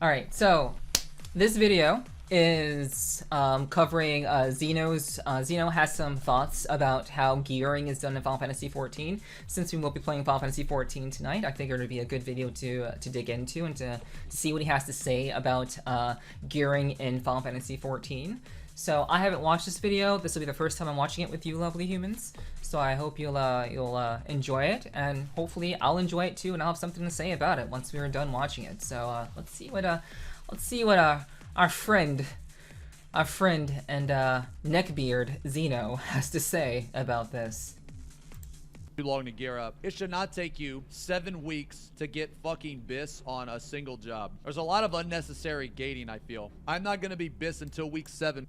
Alright, so this video is covering Xeno's. Xeno has some thoughts about how gearing is done in Final Fantasy XIV. Since we will be playing Final Fantasy XIV tonight, I think it would be a good video to dig into and to see what he has to say about gearing in Final Fantasy XIV. So I haven't watched this video. This will be the first time I'm watching it with you lovely humans. So I hope you'll enjoy it, and hopefully I'll enjoy it too, and I'll have something to say about it once we're done watching it. So let's see what our friend and neckbeard Xeno has to say about this. Too long to gear up. It should not take you 7 weeks to get fucking BIS on a single job. There's a lot of unnecessary gating, I feel. I'm not gonna be BIS until week 7.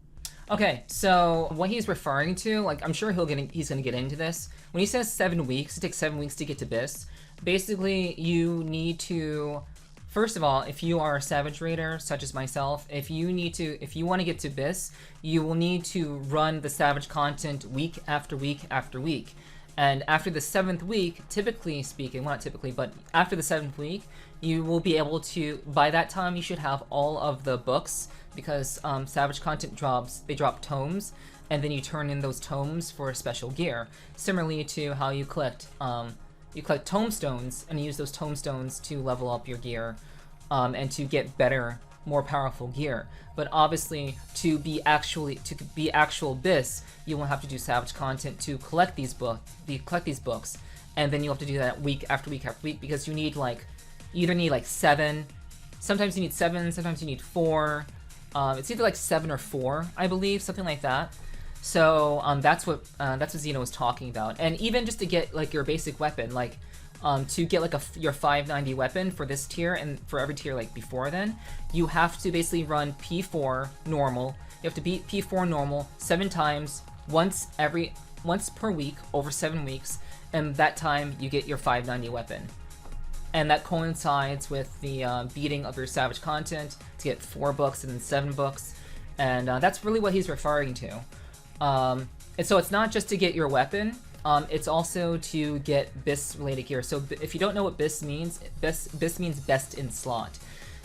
Okay, so what he's referring to, like, I'm sure he's gonna get into this. When he says 7 weeks, it takes 7 weeks to get to BIS. Basically, you need to, first of all, if you are a Savage Raider, such as myself, if you want to get to BIS, you will need to run the Savage content week after week after week. And after the 7th week, typically speaking, well, not typically, but after the 7th week, you will be able to, by that time, you should have all of the books, because Savage content they drop tomes, and then you turn in those tomes for special gear. Similarly to how you collect tomestones, and use those tomestones to level up your gear, and to get better, more powerful gear. But obviously, to be actual BIS, you will have to do Savage content to collect these books, and then you'll have to do that week after week after week, because you need you either need 7, sometimes you need 7, sometimes you need 4. It's either 7 or 4, I believe, something like that. So that's what Xeno was talking about. And even just to get your basic weapon, to get your 590 weapon for this tier and for every tier before then, you have to basically run P4 normal. You have to beat P4 normal 7 times, once per week over 7 weeks, and that time you get your 590 weapon. And that coincides with the beating of your Savage content to get 4 books and then 7 books, and that's really what he's referring to. And so it's not just to get your weapon, it's also to get BIS related gear. So if you don't know what BIS means, BIS means best in slot.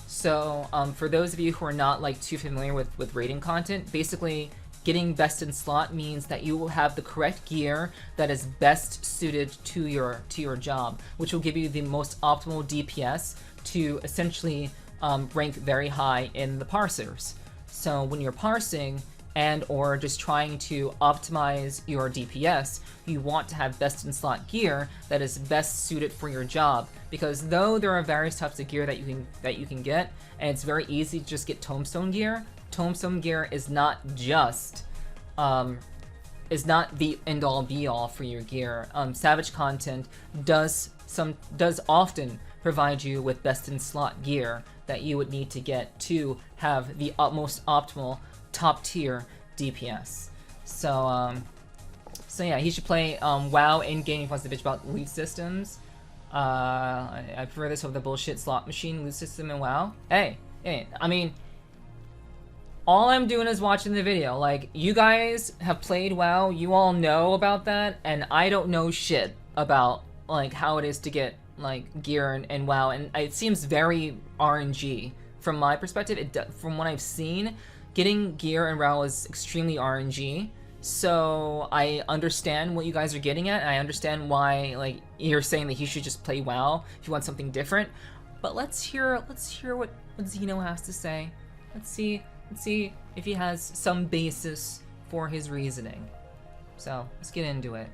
So for those of you who are not too familiar with raiding content, basically getting best in slot means that you will have the correct gear that is best suited to your job, which will give you the most optimal DPS to essentially rank very high in the parsers. So when you're parsing and or just trying to optimize your DPS, you want to have best in slot gear that is best suited for your job, because though there are various types of gear that you can get, and it's very easy to just get tombstone gear, tombstone gear is not just the end-all be-all for your gear. Savage content does often provide you with best-in-slot gear that you would need to get to have the most optimal top-tier DPS. So yeah, he should play WoW in-game if he wants to bitch about loot systems. I prefer this over the bullshit slot machine loot system in WoW. Hey, I mean, all I'm doing is watching the video. You guys have played WoW, you all know about that, and I don't know shit about how it is to get gear in WoW, and it seems very RNG from my perspective. From what I've seen, getting gear in WoW is extremely RNG. So I understand what you guys are getting at, and I understand why you're saying that he should just play WoW if you want something different. But let's hear what Xeno has to say. Let's see if he has some basis for his reasoning. So let's get into it.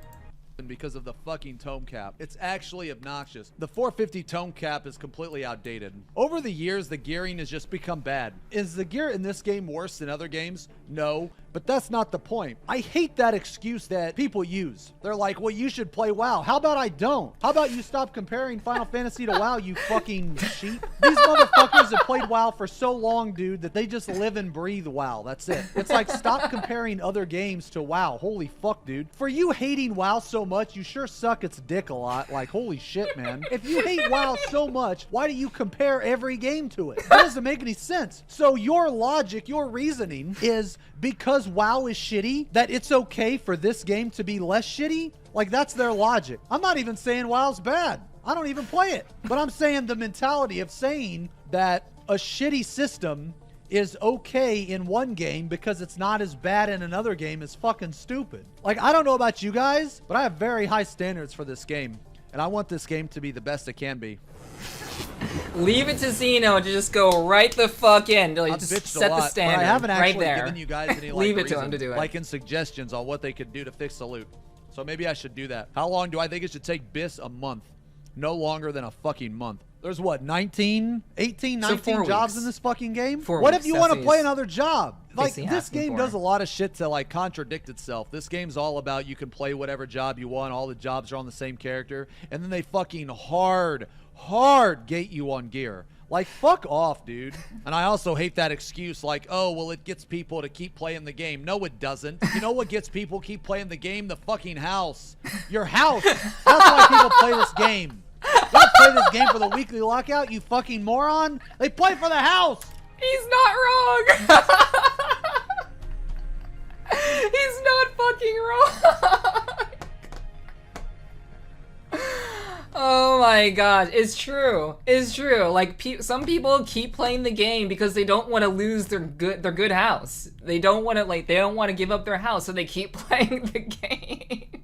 Because of the fucking tome cap. It's actually obnoxious. The 450 tome cap is completely outdated. Over the years, the gearing has just become bad. Is the gear in this game worse than other games? No, but that's not the point. I hate that excuse that people use. They're like, well, you should play WoW. How about I don't? How about you stop comparing Final Fantasy to WoW, you fucking sheep? These motherfuckers have played WoW for so long, dude, that they just live and breathe WoW. That's it. It's stop comparing other games to WoW. Holy fuck, dude. For you hating WoW so much, you sure suck its dick a lot. Holy shit, man. If you hate WoW so much, why do you compare every game to it? That doesn't make any sense. So your logic, your reasoning is because WoW is shitty, that it's okay for this game to be less shitty? That's their logic. I'm not even saying WoW's bad. I don't even play it. But I'm saying the mentality of saying that a shitty system is okay in one game because it's not as bad in another game is fucking stupid. Like, I don't know about you guys, but I have very high standards for this game, and I want this game to be the best it can be. Leave it to Xeno to just go right the fuck in. Like, I've just bitched set a lot, the standard but I haven't actually right there. given you guys any Leave it to reason, him to do it. like in suggestions on what they could do to fix the loot. So maybe I should do that. How long do I think it should take BIS? A month. No longer than a fucking month. There's what, 19, 18, 19 jobs in this fucking game? What if you want to play another job? Like, this game does a lot of shit to, like, contradict itself. This game's all about you can play whatever job you want. All the jobs are on the same character. And then they fucking hard gate you on gear. Like, fuck off, dude. And I also hate that excuse like, oh, well, it gets people to keep playing the game. No, it doesn't. You know what gets people keep playing the game? The fucking house. Your house. That's why people play this game. They don't play this game for the weekly lockout, you fucking moron. They play for the house. He's not wrong. He's not fucking wrong. Oh my god, it's true. It's true. Like, some people keep playing the game because they don't want to lose their good house. They don't want to give up their house, so they keep playing the game.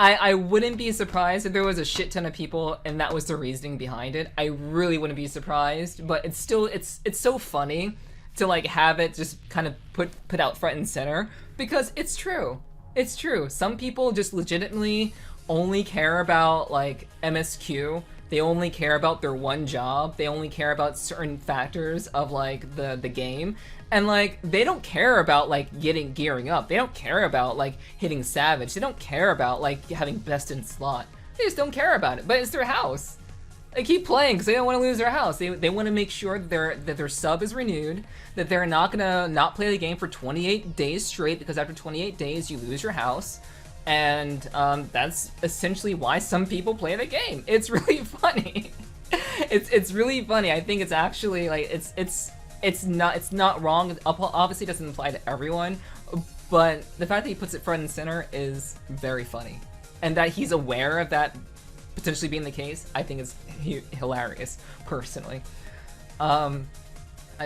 I wouldn't be surprised if there was a shit ton of people and that was the reasoning behind it. I really wouldn't be surprised, but it's still it's so funny to like have it just kind of put out front and center because it's true. It's true. Some people just legitimately only care about like MSQ. They only care about their one job. They only care about certain factors of like the game. And like, they don't care about like gearing up. They don't care about like hitting Savage. They don't care about like having best in slot. They just don't care about it, but it's their house. They keep playing because they don't want to lose their house. They want to make sure that their sub is renewed, that they're not gonna not play the game for 28 days straight because after 28 days you lose your house. And that's essentially why some people play the game. It's really funny. It's really funny. I think it's actually like it's not wrong. It obviously doesn't apply to everyone, but the fact that he puts it front and center is very funny, and that he's aware of that potentially being the case, I think is hilarious personally.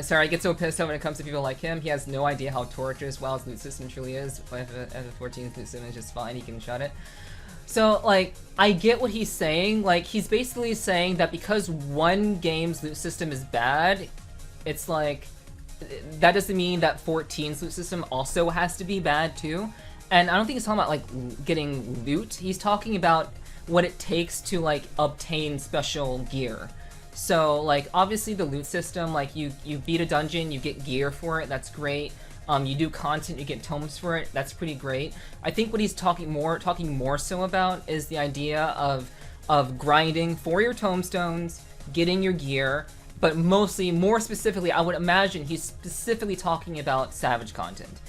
Sorry, I get so pissed off when it comes to people like him. He has no idea how torturous WoW's loot system truly is. If 14th loot system is just fine, he can shut it. So, like, I get what he's saying. Like, he's basically saying that because one game's loot system is bad, it's like, that doesn't mean that 14's loot system also has to be bad too. And I don't think he's talking about, like, getting loot. He's talking about what it takes to, like, obtain special gear. So, like, obviously the loot system, like, you beat a dungeon, you get gear for it, that's great. You do content, you get tomes for it, that's pretty great. I think what he's talking more so about is the idea of grinding for your tomestones, getting your gear, but more specifically, I would imagine he's specifically talking about Savage content,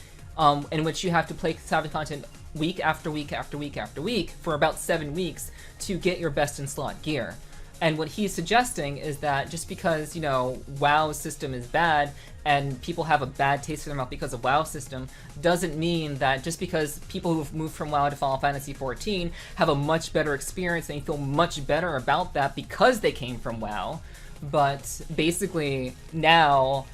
in which you have to play Savage content week after week after week after week for about 7 weeks to get your best in slot gear. And what he's suggesting is that just because, you know, WoW's system is bad and people have a bad taste in their mouth because of WoW's system doesn't mean that just because people who've moved from WoW to Final Fantasy XIV have a much better experience and they feel much better about that because they came from WoW. But basically now,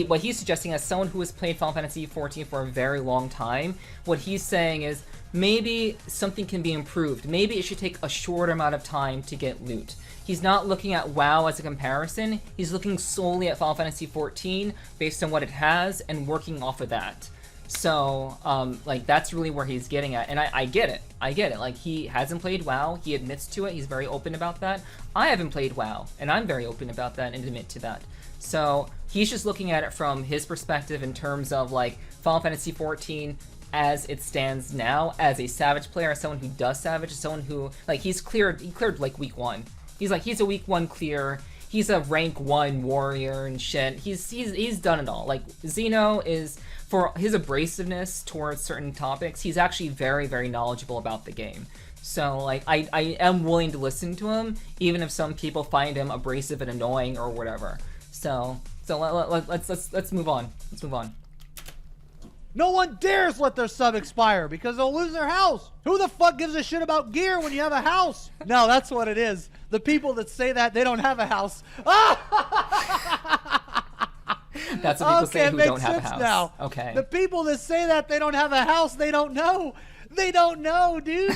what he's suggesting as someone who has played Final Fantasy XIV for a very long time, what he's saying is maybe something can be improved. Maybe it should take a shorter amount of time to get loot. He's not looking at WoW as a comparison. He's looking solely at Final Fantasy XIV based on what it has and working off of that. So, like, that's really where he's getting at. And I get it. I get it. Like, he hasn't played WoW. He admits to it. He's very open about that. I haven't played WoW, and I'm very open about that and admit to that. So, he's just looking at it from his perspective in terms of, like, Final Fantasy XIV as it stands now, as a Savage player, as someone who does Savage, as someone who, like, he cleared, like, week 1. He's a week 1 clear. He's a rank 1 warrior and shit. He's done it all. Like, Xeno is, for his abrasiveness towards certain topics, he's actually very, very knowledgeable about the game. So, like, I am willing to listen to him, even if some people find him abrasive and annoying or whatever. So let's move on. Let's move on. No one dares let their sub expire because they'll lose their house. Who the fuck gives a shit about gear when you have a house? No, that's what it is. The people that say that, they don't have a house. That's what people say it who makes don't have a sense house. now. Okay. The people that say that they don't have a house, they don't know. They don't know, dude.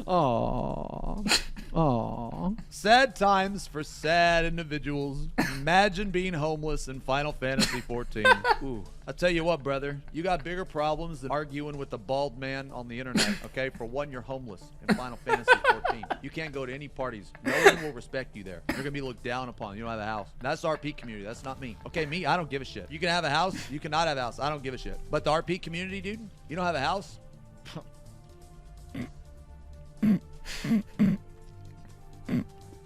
Aww. Aww. Sad times for sad individuals. Imagine being homeless in Final Fantasy XIV. Ooh. I tell you what, brother. You got bigger problems than arguing with the bald man on the internet, okay? For one, you're homeless in Final Fantasy XIV. You can't go to any parties. No one will respect you there. You're going to be looked down upon. You don't have a house. That's the RP community. That's not me. Okay, me, I don't give a shit. You can have a house. You cannot have a house. I don't give a shit. But the RP community, dude, you don't have a house?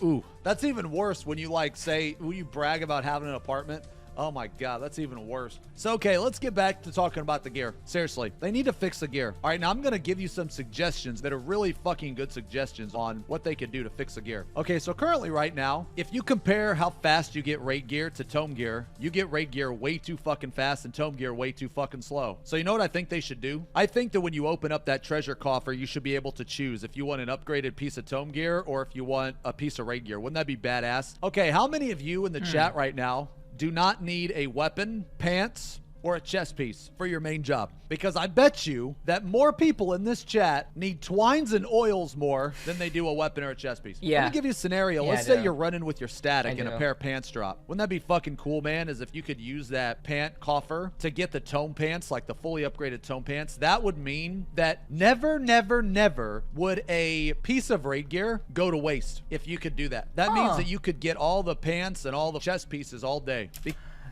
Ooh, that's even worse when you when you brag about having an apartment. Oh my God, that's even worse. So, okay, let's get back to talking about the gear. Seriously, they need to fix the gear. All right, now I'm going to give you some suggestions that are really fucking good suggestions on what they could do to fix the gear. Okay, so currently right now, if you compare how fast you get raid gear to tome gear, you get raid gear way too fucking fast and tome gear way too fucking slow. So you know what I think they should do? I think that when you open up that treasure coffer, you should be able to choose if you want an upgraded piece of tome gear or if you want a piece of raid gear. Wouldn't that be badass? Okay, how many of you in the chat right now do not need a weapon, pants, or a chest piece for your main job? Because I bet you that more people in this chat need twines and oils more than they do a weapon or a chest piece. Yeah. Let me give you a scenario. Yeah, Let's say you're running with your static and a pair of pants drop. Wouldn't that be fucking cool, man? As if you could use that pant coffer to get the tome pants, like the fully upgraded tome pants. That would mean that never, never, never would a piece of raid gear go to waste if you could do that. That means that you could get all the pants and all the chest pieces all day.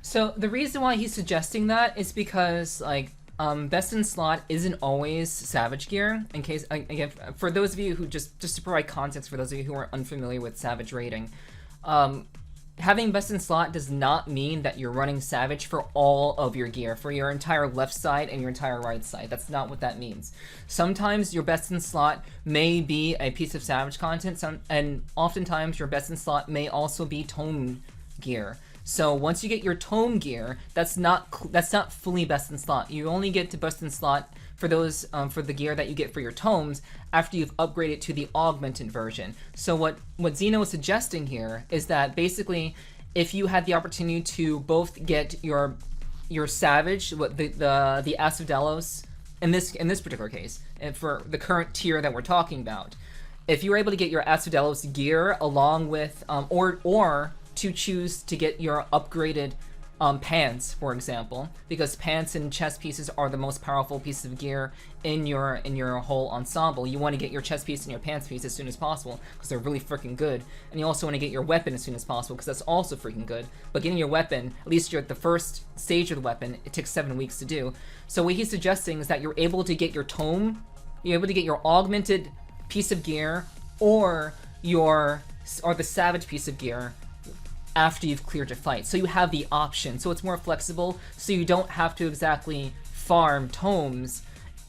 So the reason why he's suggesting that is because, like, best in slot isn't always Savage gear. In case, again, for those of you who just to provide context for those of you who are unfamiliar with Savage rating, having best in slot does not mean that you're running Savage for all of your gear, for your entire left side and your entire right side. That's not what that means. Sometimes your best in slot may be a piece of Savage content, and oftentimes your best in slot may also be tome gear. So once you get your tome gear, that's not fully best in slot. You only get to best in slot for those for the gear that you get for your tomes after you've upgraded to the augmented version. So what Xeno is suggesting here is that basically, if you had the opportunity to both get your Savage, the Acidelos, in this particular case, and for the current tier that we're talking about, if you were able to get your Acidelos gear along with or to choose to get your upgraded pants, for example, because pants and chest pieces are the most powerful pieces of gear in your whole ensemble. You want to get your chest piece and your pants piece as soon as possible because they're really freaking good, and you also want to get your weapon as soon as possible because that's also freaking good. But getting your weapon, at least you're at the first stage of the weapon, it takes 7 weeks to do. So what he's suggesting is that you're able to get your tome, you're able to get your augmented piece of gear or the Savage piece of gear after you've cleared your fight. So you have the option. So it's more flexible, so you don't have to exactly farm tomes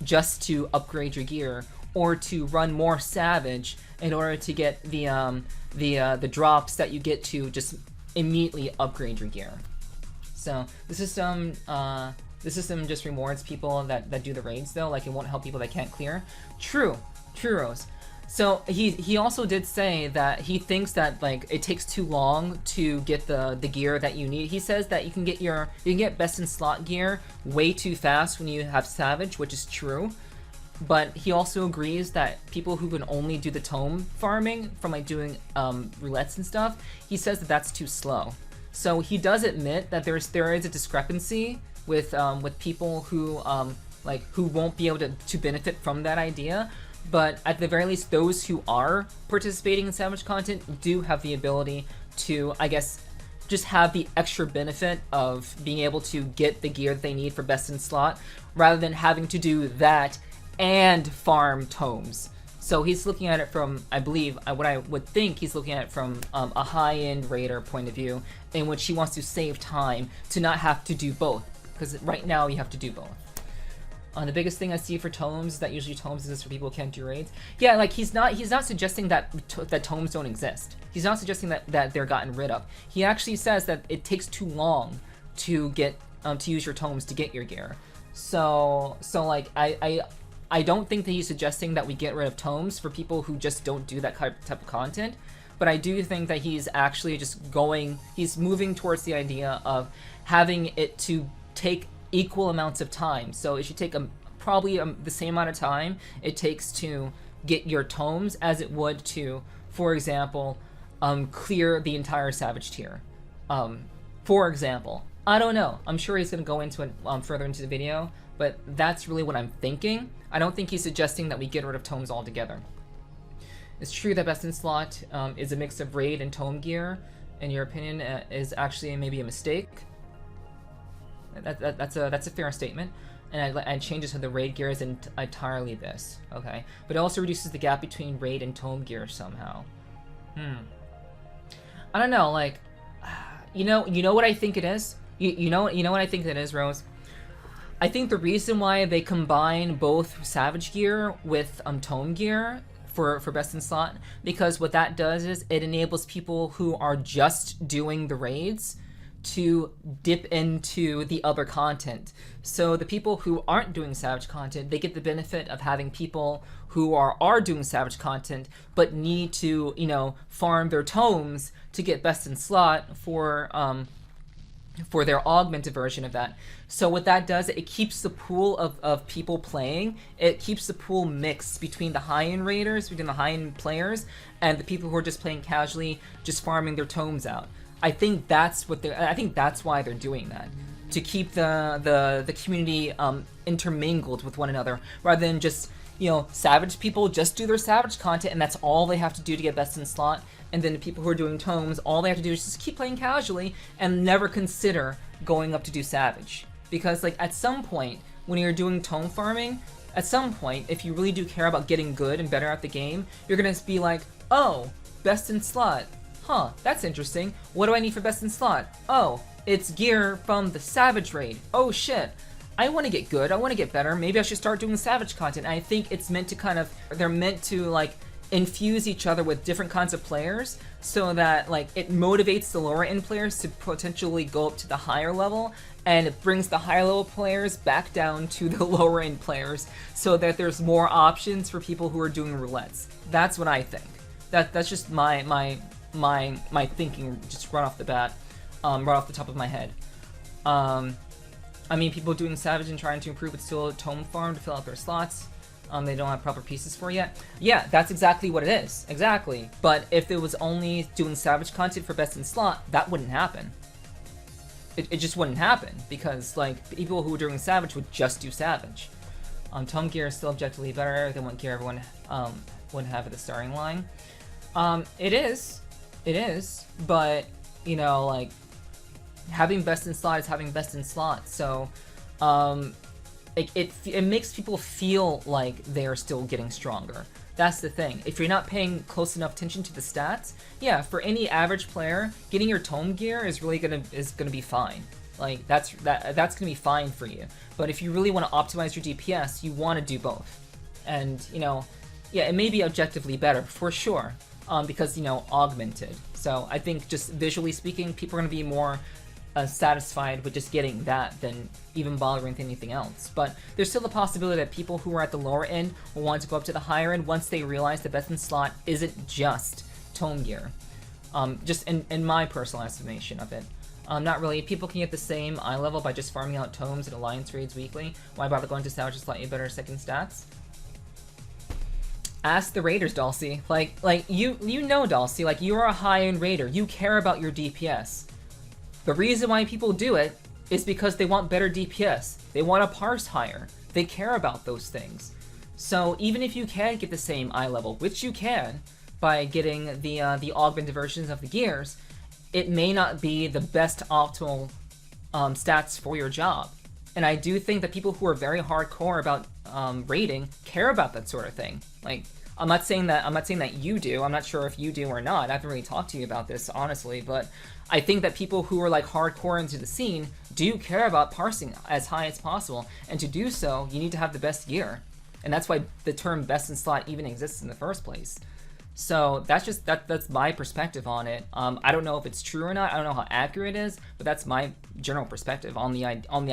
just to upgrade your gear or to run more Savage in order to get the drops that you get to just immediately upgrade your gear. So the system just rewards people that do the raids though, like it won't help people that can't clear. True, Rose. So he also did say that he thinks that like it takes too long to get the gear that you need. He says that you can get best in slot gear way too fast when you have Savage, which is true. But he also agrees that people who can only do the tome farming from like doing roulettes and stuff, he says that that's too slow. So he does admit that there is a discrepancy with people who who won't be able to benefit from that idea. But at the very least, those who are participating in Savage content do have the ability to, I guess, just have the extra benefit of being able to get the gear that they need for best in slot, rather than having to do that and farm tomes. So he's looking at it from, I believe, what I would think he's looking at it from a high-end raider point of view, in which he wants to save time to not have to do both, because right now you have to do both. The biggest thing I see for tomes is that usually tomes exist for people who can't do raids. Yeah, like he's not suggesting that tomes don't exist. He's not suggesting that they're gotten rid of. He actually says that it takes too long to get to use your tomes to get your gear. So like I don't think that he's suggesting that we get rid of tomes for people who just don't do that type of content. but I do think that he's actually he's moving towards the idea of having it to take equal amounts of time. So it should take probably the same amount of time it takes to get your tomes as it would to, for example, clear the entire Savage tier. For example, I don't know. I'm sure he's going to go into it further into the video, but that's really what I'm thinking. I don't think he's suggesting that we get rid of tomes altogether. It's true that Best in Slot is a mix of raid and tome gear. In your opinion, is actually maybe a mistake. That's a fair statement. And I changes so the raid gear is entirely this. Okay, but it also reduces the gap between raid and tome gear somehow. I don't know. Like, you know what I think it is. You know what I think it is, Rose. I think the reason why they combine both Savage gear with tome gear for Best in Slot, because what that does is it enables people who are just doing the raids to dip into the other content. So the people who aren't doing Savage content, they get the benefit of having people who are doing Savage content but need to, farm their tomes to get Best in Slot for their augmented version of that. So what that does, it keeps the pool of people playing. It keeps the pool mixed between the high-end raiders, between the high-end players, and the people who are just playing casually, just farming their tomes out. I think that's why they're doing that, to keep the community intermingled with one another, rather than just Savage people just do their Savage content and that's all they have to do to get Best in Slot. And then the people who are doing tomes, all they have to do is just keep playing casually and never consider going up to do Savage. Because at some point, when you're doing tome farming, at some point, if you really do care about getting good and better at the game, you're gonna be like, oh, Best in Slot. Huh, that's interesting. What do I need for Best in Slot? Oh, it's gear from the Savage raid. Oh shit. I want to get good, I want to get better, maybe I should start doing Savage content. And I think it's meant to they're meant to infuse each other with different kinds of players, so that it motivates the lower end players to potentially go up to the higher level, and it brings the higher level players back down to the lower end players, so that there's more options for people who are doing roulettes. That's what I think. That's just my thinking, just right off the bat, right off the top of my head. I mean, people doing Savage and trying to improve but still tome farm to fill out their slots. They don't have proper pieces for yet. Yeah, that's exactly what it is. Exactly. But if it was only doing Savage content for Best in Slot, that wouldn't happen. It just wouldn't happen, because people who are doing Savage would just do Savage. Tome gear is still objectively better than what gear everyone would have at the starting line. It is, but having Best in Slot is having Best in Slot, so it makes people feel like they're still getting stronger. That's the thing. If you're not paying close enough attention to the stats, yeah, for any average player, getting your tome gear is really gonna be fine. That's gonna be fine for you. But if you really want to optimize your DPS, you want to do both. And yeah, it may be objectively better for sure, because augmented. So I think just visually speaking, people are gonna be more satisfied with just getting that than even bothering with anything else. But there's still the possibility that people who are at the lower end will want to go up to the higher end once they realize the Best in Slot isn't just tome gear. Just in my personal estimation of it. Not really. People can get the same eye level by just farming out tomes and alliance raids weekly. Why bother going to Savage to slightly better second stats? Ask the raiders, Dulcie. You know, Dulcie, you're a high-end raider. You care about your DPS. The reason why people do it is because they want better DPS. They want to parse higher. They care about those things. So even if you can get the same eye level, which you can by getting the augmented versions of the gears, it may not be the best optimal stats for your job. And I do think that people who are very hardcore about raiding care about that sort of thing. I'm not saying that you do. I'm not sure if you do or not. I haven't really talked to you about this, honestly, but I think that people who are hardcore into the scene do care about parsing as high as possible, and to do so, you need to have the best gear. And that's why the term Best in Slot even exists in the first place. So that's my perspective on it. I don't know if it's true or not. I don't know how accurate it is, but that's my general perspective on the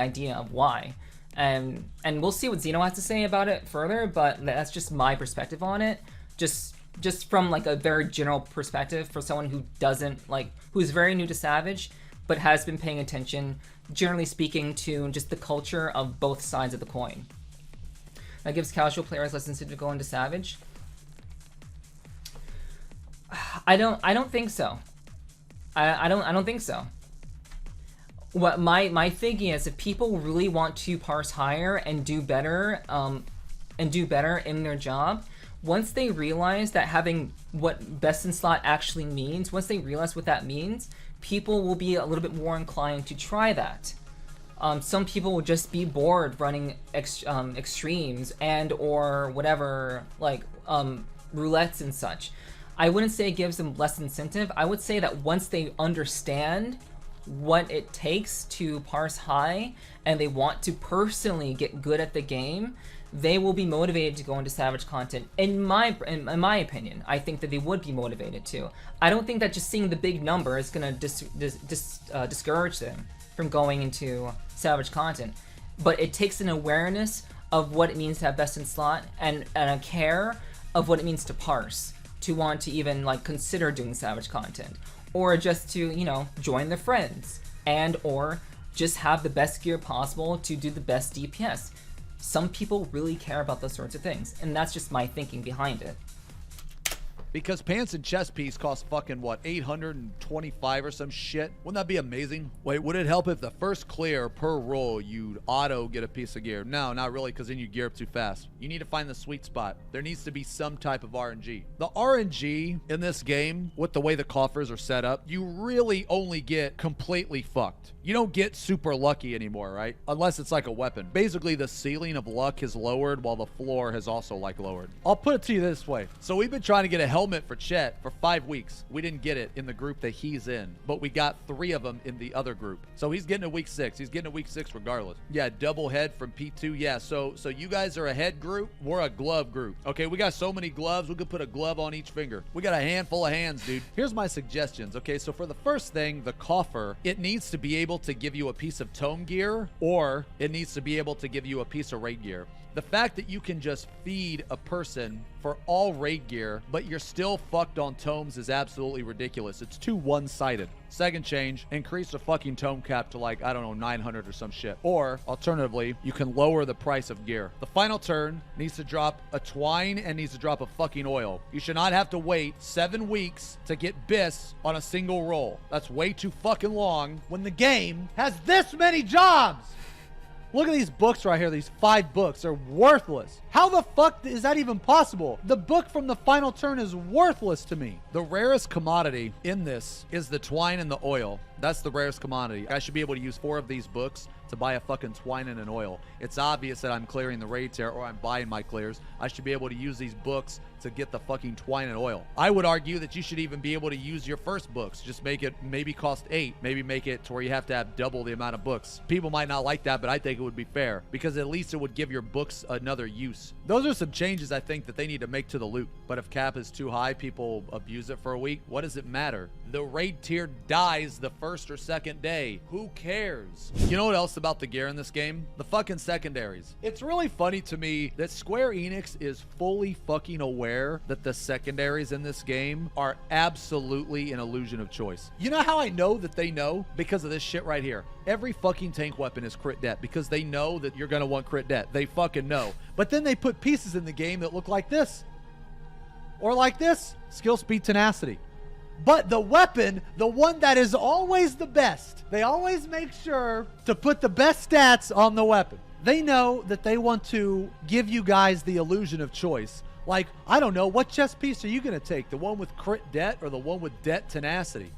idea of why. And we'll see what Xeno has to say about it further, but that's just my perspective on it. Just just from like a very general perspective for someone who doesn't like, who's very new to Savage, but has been paying attention, generally speaking, to just the culture of both sides of the coin. That gives casual players less incentive to go into Savage. I don't think so. I don't think so. What my thinking is, if people really want to parse higher and do better in their job, once they realize that having what best in slot actually means, once they realize what that means, people will be a little bit more inclined to try that. Some people will just be bored running extremes and or whatever, like roulettes and such. I wouldn't say it gives them less incentive. I would say that once they understand what it takes to parse high and they want to personally get good at the game, they will be motivated to go into Savage content. In my opinion, I think that they would be motivated to. I don't think that just seeing the big number is gonna discourage them from going into Savage content. But it takes an awareness of what it means to have best in slot and a care of what it means to parse to want to even like consider doing Savage content, or just to, you know, join their friends and or just have the best gear possible to do the best DPS. Some people really care about those sorts of things, and that's just my thinking behind it. Because pants and chest piece cost fucking, what, 825 or some shit? Wouldn't that be amazing? Wait, would it help if the first clear per roll you'd auto get a piece of gear? No, not really, because then you gear up too fast. You need to find the sweet spot. There needs to be some type of RNG. The RNG in this game, with the way the coffers are set up, you really only get completely fucked. You don't get super lucky anymore, right? Unless it's like a weapon. Basically, the ceiling of luck has lowered while the floor has also like lowered. I'll put it to you this way. So we've been trying to get a helmet for Chet for 5 weeks. We didn't get it in the group that he's in, but we got 3 of them in the other group. So he's getting a week 6. He's getting a week 6 regardless. Yeah, double head from P2. Yeah, so you guys are a head group. We're a glove group. Okay, we got so many gloves. We could put a glove on each finger. We got a handful of hands, dude. Here's my suggestions. Okay, so for the first thing, the coffer, it needs to be able to give you a piece of tome gear, or it needs to be able to give you a piece of raid gear. The fact that you can just feed a person for all raid gear, but you're still fucked on tomes is absolutely ridiculous. It's too one-sided. Second change, increase the fucking tome cap to like, I don't know, 900 or some shit. Or, alternatively, you can lower the price of gear. The final turn needs to drop a twine and needs to drop a fucking oil. You should not have to wait 7 weeks to get bis on a single roll. That's way too fucking long when the game has this many jobs. Look at these books right here. These 5 books. They're worthless. How the fuck is that even possible? The book from the final turn is worthless to me. The rarest commodity in this is the twine and the oil. That's the rarest commodity. I should be able to use 4 of these books to buy a fucking twine and an oil. It's obvious that I'm clearing the raid tier or I'm buying my clears. I should be able to use these books to get the fucking twine and oil. I would argue that you should even be able to use your first books. Just make it maybe cost 8. Maybe make it to where you have to have double the amount of books. People might not like that, but I think it would be fair because at least it would give your books another use. Those are some changes I think that they need to make to the loot. But if cap is too high, people abuse it for a week. What does it matter? The raid tier dies the first or second day. Who cares? You know what else about the gear in this game? The fucking secondaries. It's really funny to me that Square Enix is fully fucking aware that the secondaries in this game are absolutely an illusion of choice. You know how I know that they know? Because of this shit right here. Every fucking tank weapon is crit det because they know that you're gonna want crit det. They fucking know. But then they put pieces in the game that look like this. Or like this. Skill, speed, tenacity. But the weapon, the one that is always the best, they always make sure to put the best stats on the weapon. They know that they want to give you guys the illusion of choice. Like, I don't know, what chest piece are you going to take? The one with crit det or the one with det tenacity?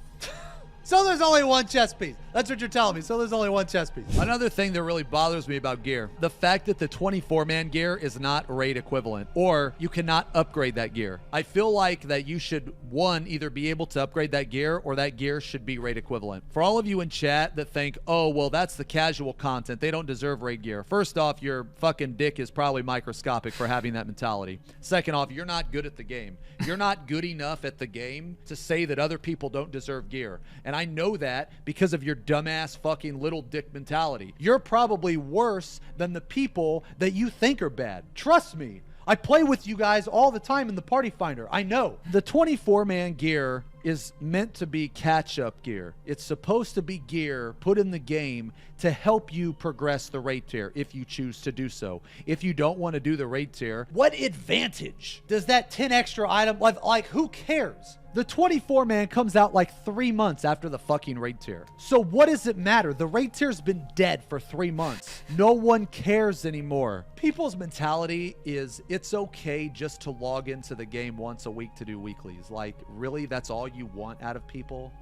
So there's only one chest piece. That's what you're telling me. So there's only one chest piece. Another thing that really bothers me about gear, the fact that the 24-man gear is not raid equivalent, or you cannot upgrade that gear. I feel like that you should, one, either be able to upgrade that gear or that gear should be raid equivalent. For all of you in chat that think, oh, well, that's the casual content. They don't deserve raid gear. First off, your fucking dick is probably microscopic for having that mentality. Second off, you're not good at the game. You're not good enough at the game to say that other people don't deserve gear. And I know that because of your dumbass fucking little dick mentality. You're probably worse than the people that you think are bad. Trust me. I play with you guys all the time in the Party Finder. I know. The 24-man gear is meant to be catch-up gear. It's supposed to be gear put in the game to help you progress the raid tier if you choose to do so. If you don't want to do the raid tier, what advantage does that 10 extra item, like who cares? The 24-man comes out like 3 months after the fucking raid tier. So what does it matter? The raid tier's been dead for 3 months. No one cares anymore. People's mentality is it's okay just to log into the game once a week to do weeklies. Like, really? That's all you want out of people?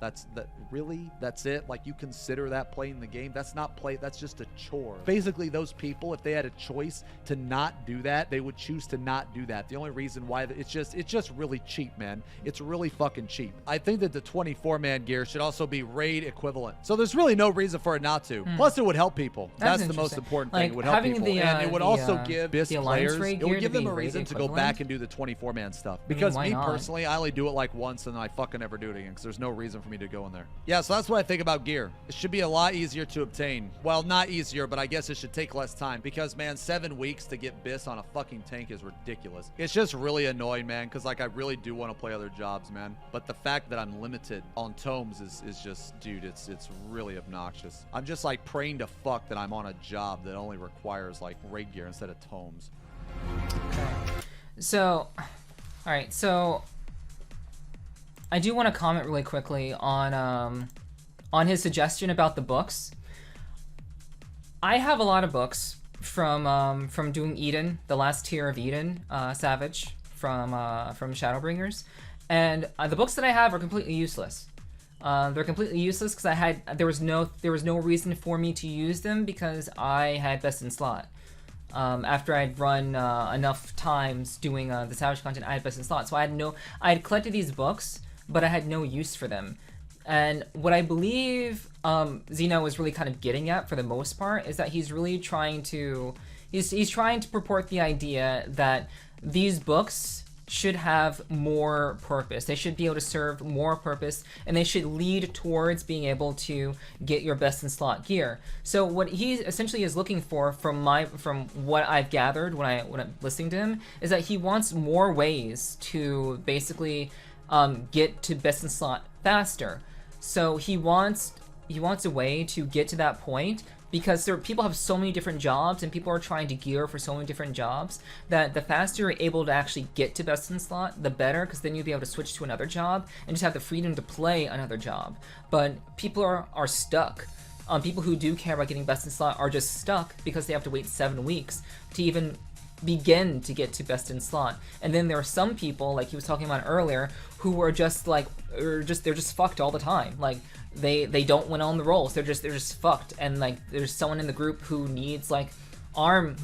Really? That's it? Like, you consider that playing the game? That's not play. That's just a chore. Basically, those people, if they had a choice to not do that, they would choose to not do that. The only reason why it's just really cheap, man. It's really fucking cheap. I think that the 24-man gear should also be raid equivalent. So there's really no reason for it not to. Plus, it would help people. That's the most important thing. It would help people. And it would also give BIS players, it would give them a reason to go back and do the 24-man stuff. Because me personally, I only do it like once and then I fucking never do it again because there's no reason for me to go in there. Yeah, so that's what I think about gear. It should be a lot easier to obtain. Well, not easier, but I guess it should take less time because, man, 7 weeks to get BIS on a fucking tank is ridiculous. It's just really annoying, man, because like I really do want to play other jobs, man. But the fact that I'm limited on tomes is just, dude, it's really obnoxious. I'm just like praying to fuck that I'm on a job that only requires like raid gear instead of tomes. Okay. So, all right, so I do want to comment really quickly on his suggestion about the books. I have a lot of books from doing Eden, the last tier of Eden, Savage from Shadowbringers, and the books that I have are completely useless. They're completely useless because there was no reason for me to use them because I had best in slot. After I'd run enough times doing the Savage content, I had best in slot. So I had collected these books, but I had no use for them. And what I believe Xeno is really kind of getting at for the most part is that he's really trying to purport the idea that these books should have more purpose. They should be able to serve more purpose, and they should lead towards being able to get your best in slot gear. So what he essentially is looking for from what I've gathered when I'm listening to him is that he wants more ways to basically get to best in slot faster. So he wants a way to get to that point because people have so many different jobs and people are trying to gear for so many different jobs that the faster you're able to actually get to best in slot, the better, because then you'll be able to switch to another job and just have the freedom to play another job. But people are stuck. People who do care about getting best in slot are just stuck because they have to wait 7 weeks to even begin to get to best in slot. And then there are some people, like he was talking about earlier, who are just like, they're just fucked all the time. Like they don't win on the rolls. They're just fucked. And like there's someone in the group who needs like arm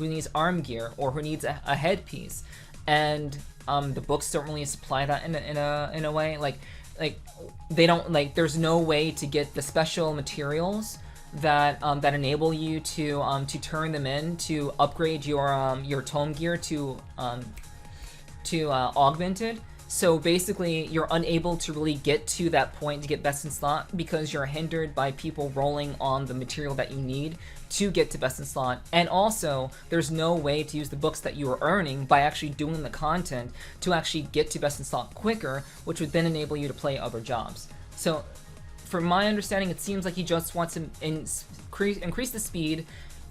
gear or who needs a headpiece, and the books don't really supply that in a way. Like they don't, like, there's no way to get the special materials that enable you to turn them in to upgrade your tome gear to augmented. So basically, you're unable to really get to that point to get best in slot because you're hindered by people rolling on the material that you need to get to best in slot. And also, there's no way to use the books that you are earning by actually doing the content to actually get to best in slot quicker, which would then enable you to play other jobs. So, from my understanding, it seems like he just wants to increase the speed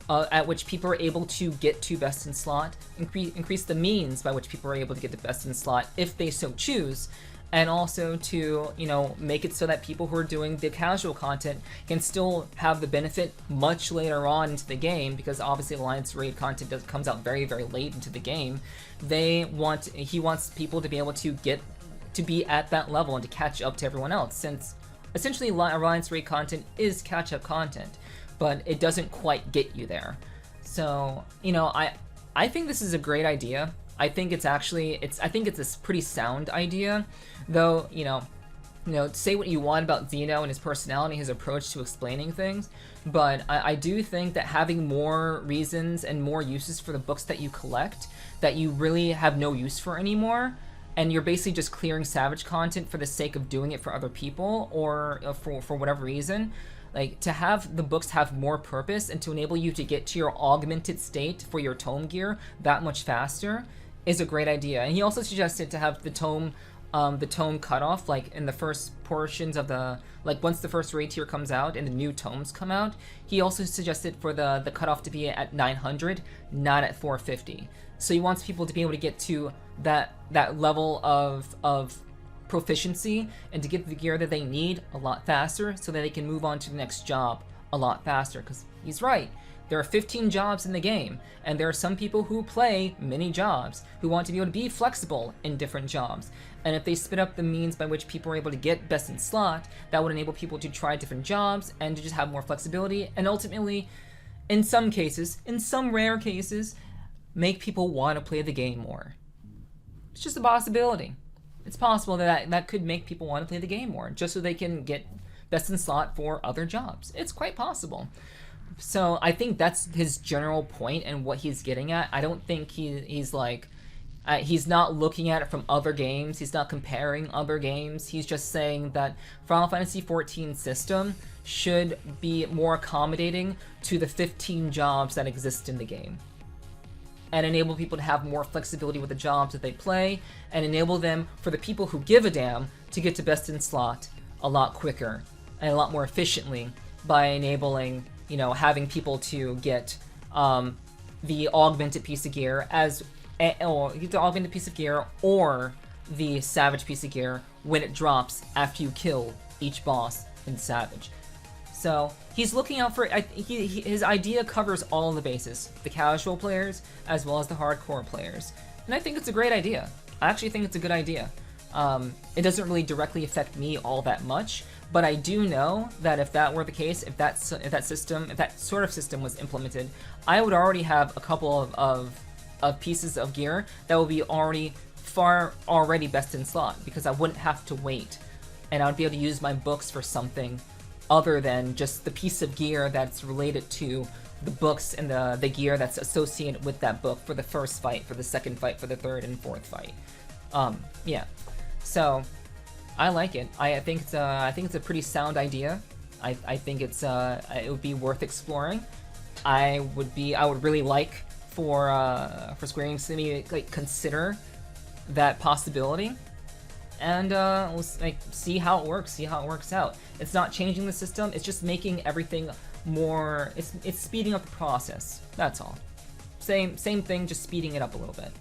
at which people are able to get to best in slot, increase the means by which people are able to get to best in slot if they so choose, and also to, make it so that people who are doing the casual content can still have the benefit much later on into the game, because obviously Alliance Raid content comes out very, very late into the game. He wants people to be able to get to be at that level and to catch up to everyone else, since essentially Alliance Raid content is catch-up content, but it doesn't quite get you there. So, I think this is a great idea. I think it's a pretty sound idea, though, say what you want about Xeno and his personality, his approach to explaining things, but I do think that having more reasons and more uses for the books that you collect that you really have no use for anymore, and you're basically just clearing Savage content for the sake of doing it for other people or for whatever reason, like, to have the books have more purpose and to enable you to get to your augmented state for your tome gear that much faster is a great idea. And he also suggested to have the tome cutoff, like in the first portions of the, like once the first raid tier comes out and the new tomes come out. He also suggested for the cutoff to be at 900, not at 450. So he wants people to be able to get to that level of proficiency and to get the gear that they need a lot faster, so that they can move on to the next job a lot faster. Because he's right. There are 15 jobs in the game, and there are some people who play many jobs, who want to be able to be flexible in different jobs. And if they split up the means by which people are able to get best in slot, that would enable people to try different jobs and to just have more flexibility, and ultimately, in some cases, in some rare cases, make people want to play the game more. It's just a possibility. It's possible that could make people want to play the game more, just so they can get best in slot for other jobs. It's quite possible. So I think that's his general point and what he's getting at. I don't think he's like, he's not looking at it from other games. He's not comparing other games. He's just saying that Final Fantasy XIV system should be more accommodating to the 15 jobs that exist in the game, and enable people to have more flexibility with the jobs that they play, and enable them, for the people who give a damn, to get to best in slot a lot quicker and a lot more efficiently by enabling, you know, having people to get the augmented piece of gear or get the augmented piece of gear or the Savage piece of gear when it drops after you kill each boss in Savage. So he's looking out for, his idea covers all the bases, the casual players as well as the hardcore players. And I think it's a great idea. I actually think it's a good idea. It doesn't really directly affect me all that much, but I do know that if that were the case, if that sort of system was implemented, I would already have a couple of pieces of gear that would be already best in slot, because I wouldn't have to wait, and I would be able to use my books for something other than just the piece of gear that's related to the books and the gear that's associated with that book for the first fight, for the second fight, for the third and fourth fight. Yeah. So I like it. I think it's a pretty sound idea. I think it would be worth exploring. I would really like for Square Enix to maybe like consider that possibility, and we'll see how it works. See how it works out. It's not changing the system. It's just making everything more. It's speeding up the process. That's all. Same thing, just speeding it up a little bit.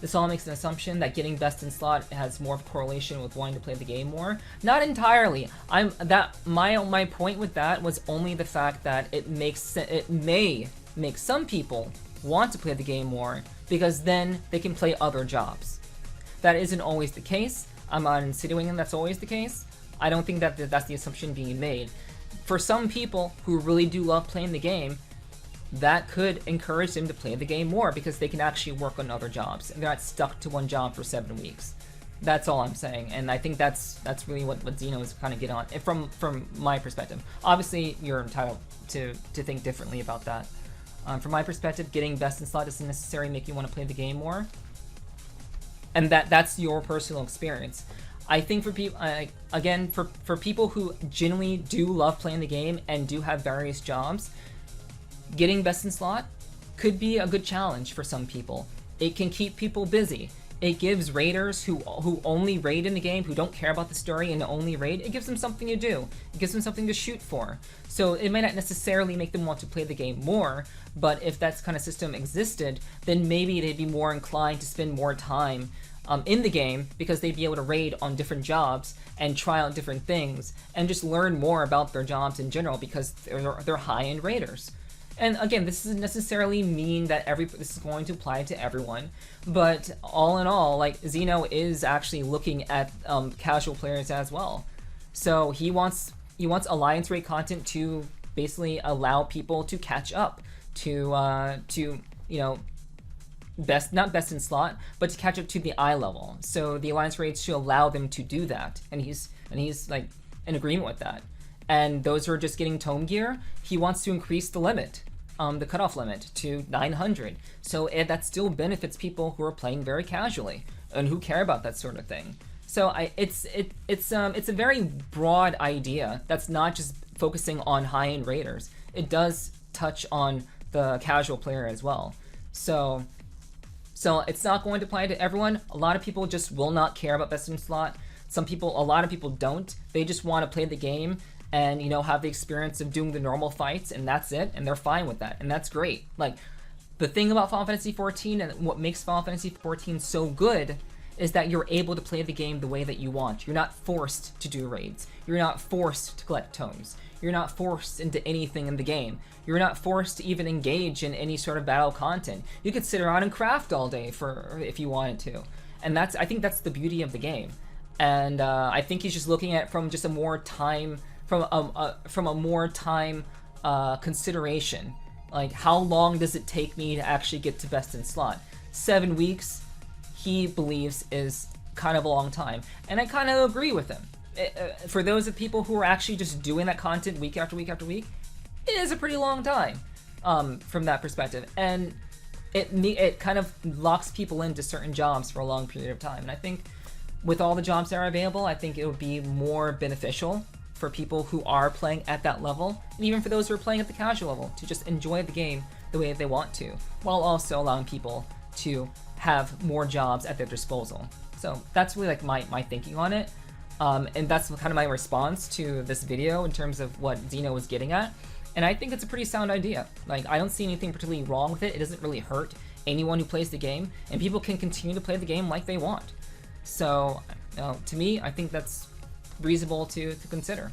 This all makes an assumption that getting best in slot has more of a correlation with wanting to play the game more. Not entirely. My point with that was only the fact that it may make some people want to play the game more, because then they can play other jobs. That isn't always the case. I'm not insinuating that's always the case. I don't think that that's the assumption being made. For some people who really do love playing the game, that could encourage them to play the game more, because they can actually work on other jobs and they're not stuck to one job for 7 weeks. That's all I'm saying, and I think that's really what Xeno is kind of getting on, from my perspective. Obviously, you're entitled to think differently about that. From my perspective, getting best in slot doesn't necessarily make you want to play the game more, and that's your personal experience. I think for people, again, for people who genuinely do love playing the game and do have various jobs, getting best in slot could be a good challenge for some people. It can keep people busy. It gives raiders who only raid in the game, who don't care about the story and only raid, it gives them something to do. It gives them something to shoot for. So it might not necessarily make them want to play the game more, but if that kind of system existed, then maybe they'd be more inclined to spend more time in the game, because they'd be able to raid on different jobs and try out different things and just learn more about their jobs in general, because they're high-end raiders. And again, this doesn't necessarily mean that this is going to apply to everyone, but all in all, like, Xeno is actually looking at casual players as well. So he wants Alliance raid content to basically allow people to catch up to you know, not best in slot, but to catch up to the eye level. So the Alliance raids should allow them to do that, and he's like in agreement with that. And those who are just getting tome gear, he wants to increase the limit, the cutoff limit, to 900. So that still benefits people who are playing very casually and who care about that sort of thing. So it's a very broad idea that's not just focusing on high-end raiders. It does touch on the casual player as well. So So it's not going to apply to everyone. A lot of people just will not care about best in slot. A lot of people don't. They just want to play the game and, you know, have the experience of doing the normal fights, and that's it, and they're fine with that, and that's great. Like, the thing about Final Fantasy XIV and what makes Final Fantasy XIV so good is that you're able to play the game the way that you want. You're not forced to do raids. You're not forced to collect tomes. You're not forced into anything in the game. You're not forced to even engage in any sort of battle content. You could sit around and craft all day if you wanted to. And I think that's the beauty of the game. And I think he's just looking at it from just a more time, from a more time consideration. Like, how long does it take me to actually get to best in slot? 7 weeks, he believes, is kind of a long time. And I kind of agree with him. For those of people who are actually just doing that content week after week after week, it is a pretty long time from that perspective. And it kind of locks people into certain jobs for a long period of time. And I think with all the jobs that are available, I think it would be more beneficial for people who are playing at that level, and even for those who are playing at the casual level, to just enjoy the game the way that they want to, while also allowing people to have more jobs at their disposal. So that's really like my thinking on it. And that's kind of my response to this video in terms of what Xeno was getting at. And I think it's a pretty sound idea. Like, I don't see anything particularly wrong with it. It doesn't really hurt anyone who plays the game, and people can continue to play the game like they want. So, to me, I think that's reasonable to consider.